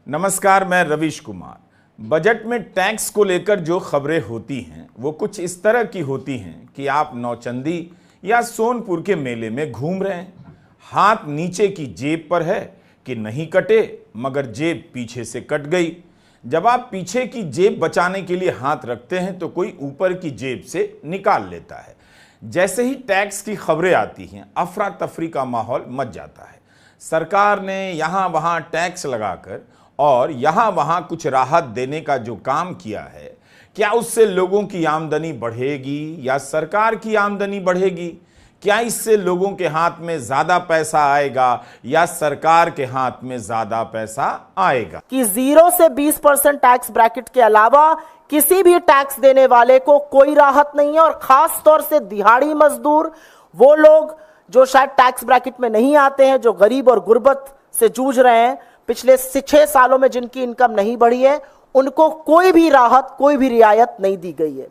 नमस्कार, मैं रवीश कुमार। बजट में टैक्स को लेकर जो खबरें होती हैं वो कुछ इस तरह की होती हैं कि आप नौचंदी या सोनपुर के मेले में घूम रहे हैं, हाथ नीचे की जेब पर है कि नहीं कटे मगर जेब पीछे से कट गई। जब आप पीछे की जेब बचाने के लिए हाथ रखते हैं तो कोई ऊपर की जेब से निकाल लेता है। जैसे ही टैक्स की खबरें आती हैं, अफरा तफरी का माहौल मच जाता है। सरकार ने यहाँ वहाँ टैक्स लगाकर और यहाँ वहाँ कुछ राहत देने का जो काम किया है, क्या उससे लोगों की आमदनी बढ़ेगी या सरकार की आमदनी बढ़ेगी? क्या इससे लोगों के हाथ में ज्यादा पैसा आएगा या सरकार के हाथ में ज्यादा पैसा आएगा? कि 0 से 20% टैक्स ब्रैकेट के अलावा किसी भी टैक्स देने वाले को कोई राहत नहीं है, और खास तौर से दिहाड़ी मजदूर, वो लोग जो शायद टैक्स ब्रैकेट में नहीं आते हैं, जो गरीब और गुर्बत से जूझ रहे हैं, पिछले 6 सालों में जिनकी इनकम नहीं बढ़ी है, उनको कोई भी राहत, कोई भी रियायत नहीं दी गई है।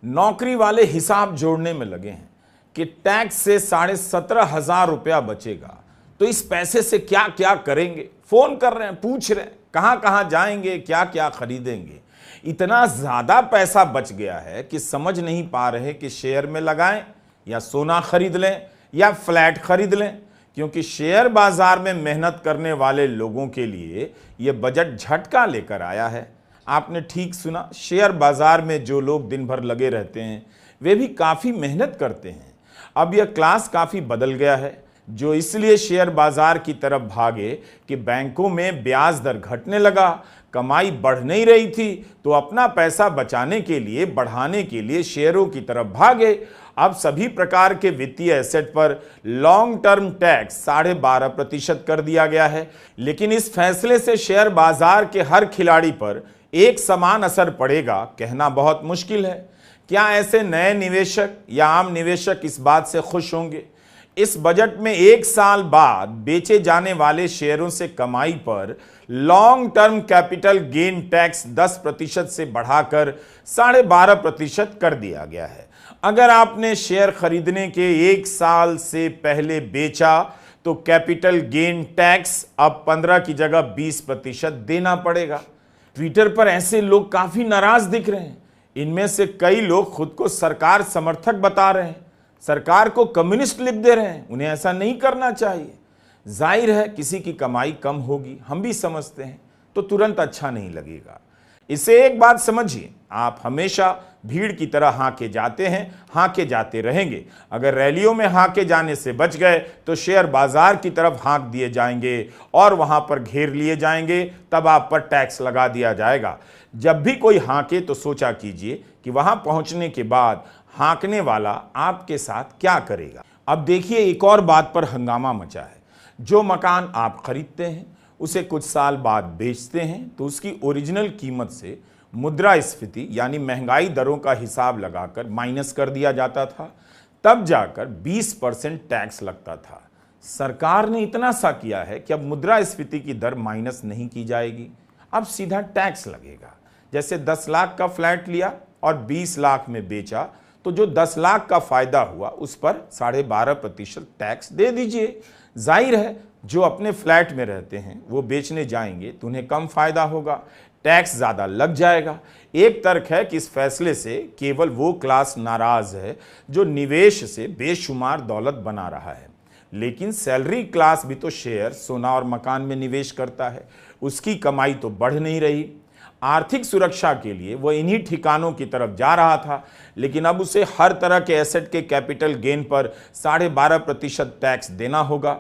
नौकरी वाले हिसाब जोड़ने में लगे हैं कि टैक्स से 17,500 रुपया बचेगा, तो इस पैसे से क्या क्या करेंगे। फोन कर रहे हैं, पूछ रहे हैं कहां कहां जाएंगे, क्या क्या खरीदेंगे। इतना ज्यादा पैसा बच गया है कि समझ नहीं पा रहे कि शेयर में लगाएं या सोना खरीद लें या फ्लैट खरीद लें, क्योंकि शेयर बाजार में मेहनत करने वाले लोगों के लिए यह बजट झटका लेकर आया है। आपने ठीक सुना, शेयर बाजार में जो लोग दिन भर लगे रहते हैं वे भी काफी मेहनत करते हैं। अब यह क्लास काफी बदल गया है, जो इसलिए शेयर बाजार की तरफ भागे कि बैंकों में ब्याज दर घटने लगा, कमाई बढ़ नहीं रही थी, तो अपना पैसा बचाने के लिए, बढ़ाने के लिए शेयरों की तरफ भागे। अब सभी प्रकार के वित्तीय एसेट पर लॉन्ग टर्म टैक्स 12.5% कर दिया गया है। लेकिन इस फैसले से शेयर बाजार के हर खिलाड़ी पर एक समान असर पड़ेगा, कहना बहुत मुश्किल है। क्या ऐसे नए निवेशक या आम निवेशक इस बात से खुश होंगे? इस बजट में 1 साल बाद बेचे जाने वाले शेयरों से कमाई पर long term capital gain tax 10% से बढ़ाकर 12.5% कर दिया गया है। अगर आपने शेयर खरीदने के 1 साल से पहले बेचा तो कैपिटल गेन टैक्स अब 15 की जगह 20% देना पड़ेगा। ट्विटर पर ऐसे लोग काफी नाराज दिख रहे हैं। इनमें से कई लोग खुद को सरकार समर्थक बता रहे हैं, सरकार को कम्युनिस्ट लिख दे रहे हैं। उन्हें ऐसा नहीं करना चाहिए। जाहिर है किसी की कमाई कम होगी, हम भी समझते हैं, तो तुरंत अच्छा नहीं लगेगा। इसे एक बात समझिए, आप हमेशा भीड़ की तरह हाके जाते हैं, हाके जाते रहेंगे। अगर रैलियों में हाके जाने से बच गए तो शेयर बाजार की तरफ हाँक दिए जाएंगे और वहां पर घेर लिए जाएंगे, तब आप पर टैक्स लगा दिया जाएगा। जब भी कोई हाके तो सोचा कीजिए कि वहां पहुंचने के बाद हांकने वाला आपके साथ क्या करेगा। अब देखिए, एक और बात पर हंगामा मचा है। जो मकान आप खरीदते हैं उसे कुछ साल बाद बेचते हैं तो उसकी ओरिजिनल कीमत से मुद्रास्फीति यानी महंगाई दरों का हिसाब लगाकर माइनस कर दिया जाता था, तब जाकर 20% टैक्स लगता था। सरकार ने इतना सा किया है कि अब मुद्रास्फीति की दर माइनस नहीं की जाएगी, अब सीधा टैक्स लगेगा। जैसे 10 लाख का फ्लैट लिया और 20 लाख में बेचा तो जो 10 लाख का फायदा हुआ उस पर 12.5% टैक्स दे दीजिए। जाहिर है जो अपने फ्लैट में रहते हैं वो बेचने जाएंगे तो उन्हें कम फायदा होगा, टैक्स ज्यादा लग जाएगा। एक तर्क है कि इस फैसले से केवल वो क्लास नाराज है जो निवेश से बेशुमार दौलत बना रहा है, लेकिन सैलरी क्लास भी तो शेयर, सोना और मकान में निवेश करता है, उसकी कमाई तो बढ़ नहीं रही। आर्थिक सुरक्षा के लिए वो इन्हीं ठिकानों की तरफ जा रहा था, लेकिन अब उसे हर तरह के एसेट के कैपिटल गेन पर 12.5% टैक्स देना होगा।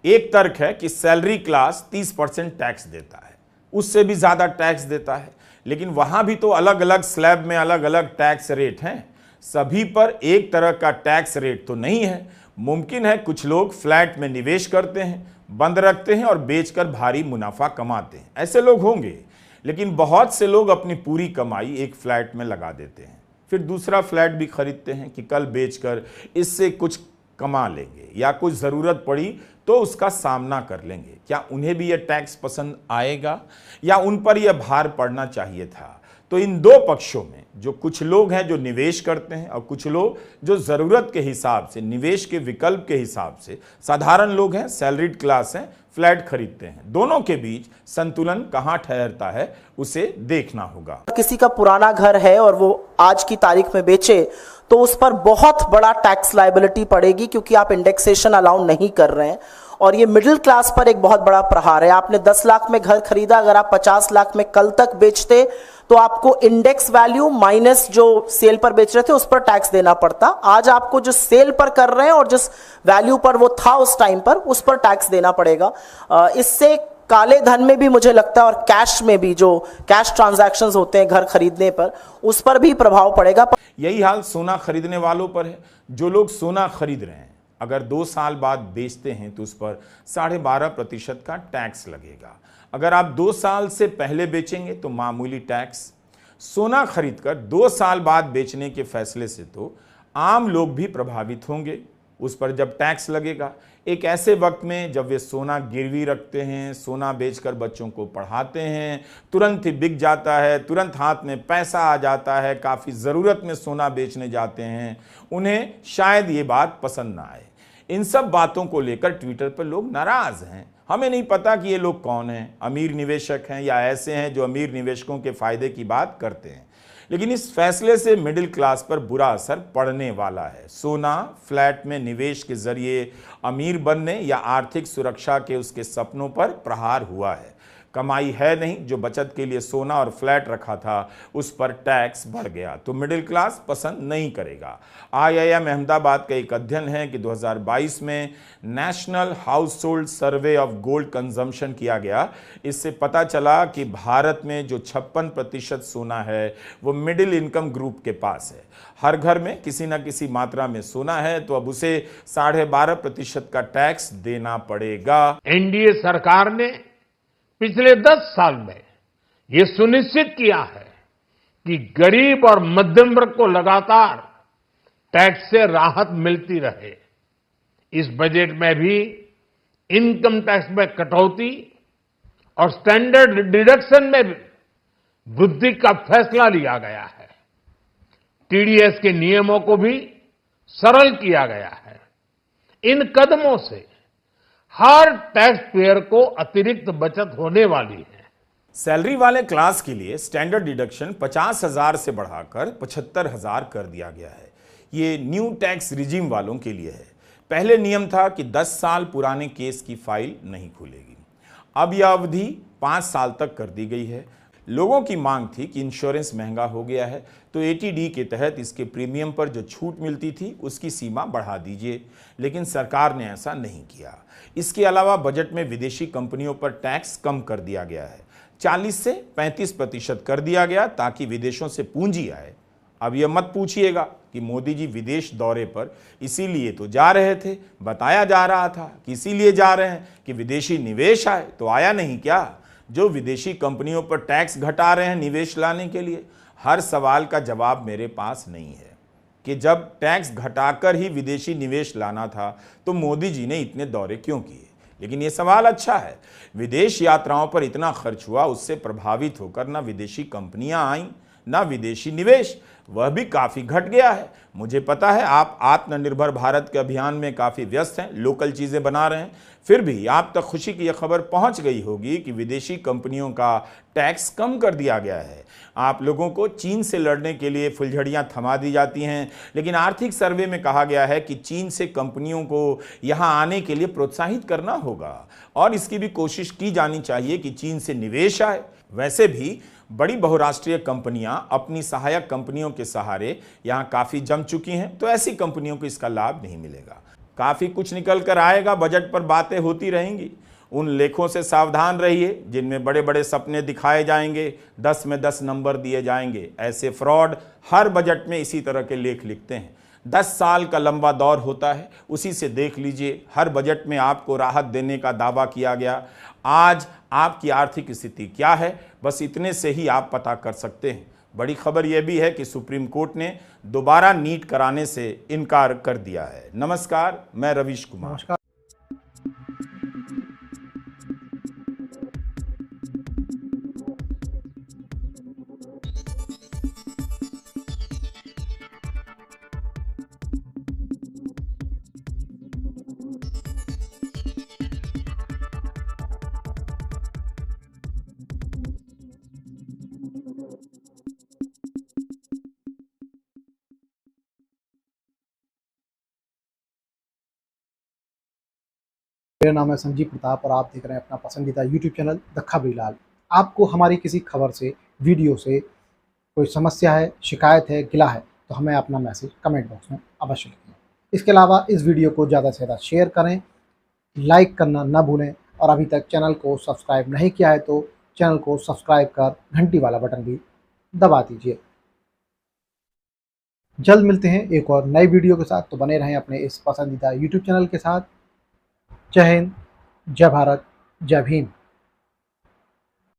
एक तर्क है कि सैलरी क्लास 30% टैक्स देता है, उससे भी ज्यादा टैक्स देता है, लेकिन वहां भी तो अलग अलग स्लैब में अलग अलग टैक्स रेट हैं। सभी पर एक तरह का टैक्स रेट तो नहीं है। मुमकिन है कुछ लोग फ्लैट में निवेश करते हैं, बंद रखते हैं और बेचकर भारी मुनाफा कमाते हैं, ऐसे लोग होंगे। लेकिन बहुत से लोग अपनी पूरी कमाई एक फ्लैट में लगा देते हैं, फिर दूसरा फ्लैट भी खरीदते हैं कि कल बेचकर इससे कुछ कमा लेंगे या कुछ ज़रूरत पड़ी तो उसका सामना कर लेंगे। क्या उन्हें भी यह टैक्स पसंद आएगा या उन पर यह भार पड़ना चाहिए था? तो इन दो पक्षों में जो कुछ लोग हैं जो निवेश करते हैं और कुछ लोग जो जरूरत के हिसाब से, निवेश के विकल्प के हिसाब से, साधारण लोग हैं, सैलरीड क्लास हैं, फ्लैट खरीदते हैं, दोनों के बीच संतुलन कहां ठहरता है उसे देखना होगा। किसी का पुराना घर है और वो आज की तारीख में बेचे तो उस पर बहुत बड़ा टैक्स लायबिलिटी पड़ेगी, क्योंकि आप इंडेक्सेशन अलाउ नहीं कर रहे हैं और ये मिडिल क्लास पर एक बहुत बड़ा प्रहार है। आपने 10 लाख में घर खरीदा, अगर आप 50 लाख में कल तक बेचते तो आपको इंडेक्स वैल्यू माइनस जो सेल पर बेच रहे थे उस पर टैक्स देना पड़ता। आज आपको जो सेल पर कर रहे हैं और जिस वैल्यू पर वो था उस टाइम पर, उस पर टैक्स देना पड़ेगा। इससे काले धन में भी मुझे लगता है और कैश में भी, जो कैश ट्रांजैक्शंस होते हैं घर खरीदने पर, उस पर भी प्रभाव पड़ेगा। यही हाल सोना खरीदने वालों पर है। जो लोग सोना खरीद रहे हैं, अगर 2 साल बाद बेचते हैं तो उस पर 12.5% का टैक्स लगेगा। अगर आप 2 साल से पहले बेचेंगे तो मामूली टैक्स। सोना खरीदकर 2 साल बाद बेचने के फैसले से तो आम लोग भी प्रभावित होंगे, उस पर जब टैक्स लगेगा। एक ऐसे वक्त में जब वे सोना गिरवी रखते हैं, सोना बेचकर बच्चों को पढ़ाते हैं, तुरंत ही बिक जाता है, तुरंत हाथ में पैसा आ जाता है, काफ़ी ज़रूरत में सोना बेचने जाते हैं, उन्हें शायद ये बात पसंद ना आए। इन सब बातों को लेकर ट्विटर पर लोग नाराज़ हैं। हमें नहीं पता कि ये लोग कौन हैं, अमीर निवेशक हैं या ऐसे हैं जो अमीर निवेशकों के फ़ायदे की बात करते हैं, लेकिन इस फैसले से मिडिल क्लास पर बुरा असर पड़ने वाला है। सोना, फ्लैट में निवेश के जरिए अमीर बनने या आर्थिक सुरक्षा के उसके सपनों पर प्रहार हुआ है। कमाई है नहीं, जो बचत के लिए सोना और फ्लैट रखा था उस पर टैक्स बढ़ गया तो मिडिल क्लास पसंद नहीं करेगा। IIM अहमदाबाद का एक अध्ययन है कि 2022 में national house hold survey of gold consumption किया गया। इससे पता चला कि भारत में जो 56% सोना है वो मिडिल इनकम ग्रुप के पास है। हर घर में किसी न किसी मात्रा में सोना है तो अब उसे 12.5% का टैक्स देना पड़ेगा। एनडीए सरकार ने पिछले 10 साल में ये सुनिश्चित किया है कि गरीब और मध्यम वर्ग को लगातार टैक्स से राहत मिलती रहे। इस बजट में भी इनकम टैक्स में कटौती और स्टैंडर्ड डिडक्शन में भी वृद्धि का फैसला लिया गया है। टीडीएस के नियमों को भी सरल किया गया है। इन कदमों से हर टैक्स पेयर को अतिरिक्त बचत होने वाली है। सैलरी वाले क्लास के लिए स्टैंडर्ड डिडक्शन 50,000 से बढ़ाकर 75,000 कर दिया गया है। ये न्यू टैक्स रिजीम वालों के लिए है। पहले नियम था कि 10 साल पुराने केस की फाइल नहीं खुलेगी, अब यह अवधि 5 साल तक कर दी गई है। लोगों की मांग थी कि इंश्योरेंस महंगा हो गया है तो ATD के तहत इसके प्रीमियम पर जो छूट मिलती थी उसकी सीमा बढ़ा दीजिए, लेकिन सरकार ने ऐसा नहीं किया। इसके अलावा बजट में विदेशी कंपनियों पर टैक्स कम कर दिया गया है, 40 से 35% कर दिया गया ताकि विदेशों से पूंजी आए। अब यह मत पूछिएगा कि मोदी जी विदेश दौरे पर इसीलिए तो जा रहे थे, बताया जा रहा था कि इसीलिए जा रहे हैं कि विदेशी निवेश आए, तो आया नहीं क्या? जो विदेशी कंपनियों पर टैक्स घटा रहे हैं निवेश लाने के लिए, हर सवाल का जवाब मेरे पास नहीं है कि जब टैक्स घटाकर ही विदेशी निवेश लाना था तो मोदी जी ने इतने दौरे क्यों किए। लेकिन ये सवाल अच्छा है, विदेश यात्राओं पर इतना खर्च हुआ, उससे प्रभावित होकर ना विदेशी कंपनियां आईं ना विदेशी निवेश, वह भी काफ़ी घट गया है। मुझे पता है आप आत्मनिर्भर भारत के अभियान में काफ़ी व्यस्त हैं, लोकल चीज़ें बना रहे हैं, फिर भी आप तक खुशी की यह खबर पहुंच गई होगी कि विदेशी कंपनियों का टैक्स कम कर दिया गया है। आप लोगों को चीन से लड़ने के लिए फुलझड़ियां थमा दी जाती हैं, लेकिन आर्थिक सर्वे में कहा गया है कि चीन से कंपनियों को यहां आने के लिए प्रोत्साहित करना होगा और इसकी भी कोशिश की जानी चाहिए कि चीन से निवेश आए। वैसे भी बड़ी बहुराष्ट्रीय कंपनियां अपनी सहायक कंपनियों के सहारे यहां काफ़ी जम चुकी हैं, तो ऐसी कंपनियों को इसका लाभ नहीं मिलेगा। काफ़ी कुछ निकल कर आएगा, बजट पर बातें होती रहेंगी। उन लेखों से सावधान रहिए जिनमें बड़े बड़े सपने दिखाए जाएंगे, 10 में 10 नंबर दिए जाएंगे। ऐसे फ्रॉड हर बजट में इसी तरह के लेख लिखते हैं। 10 साल का लंबा दौर होता है, उसी से देख लीजिए। हर बजट में आपको राहत देने का दावा किया गया। आज आपकी आर्थिक स्थिति क्या है, बस इतने से ही आप पता कर सकते हैं। बड़ी खबर यह भी है कि सुप्रीम कोर्ट ने दोबारा नीट कराने से इनकार कर दिया है। नमस्कार, मैं रवीश कुमार। मेरा नाम है संजीव प्रताप और आप देख रहे हैं अपना पसंदीदा यूट्यूब चैनल द खबरीलाल। आपको हमारी किसी खबर से, वीडियो से कोई समस्या है, शिकायत है, गिला है तो हमें अपना मैसेज कमेंट बॉक्स में अवश्य लिखें। इसके अलावा इस वीडियो को ज़्यादा से ज़्यादा शेयर करें, लाइक करना ना भूलें और अभी तक चैनल को सब्सक्राइब नहीं किया है तो चैनल को सब्सक्राइब कर घंटी वाला बटन भी दबा दीजिए। जल्द मिलते हैं एक और नई वीडियो के साथ, तो बने रहें अपने इस पसंदीदा यूट्यूब चैनल के साथ। जय हिंद, जय भारत, जय भीम।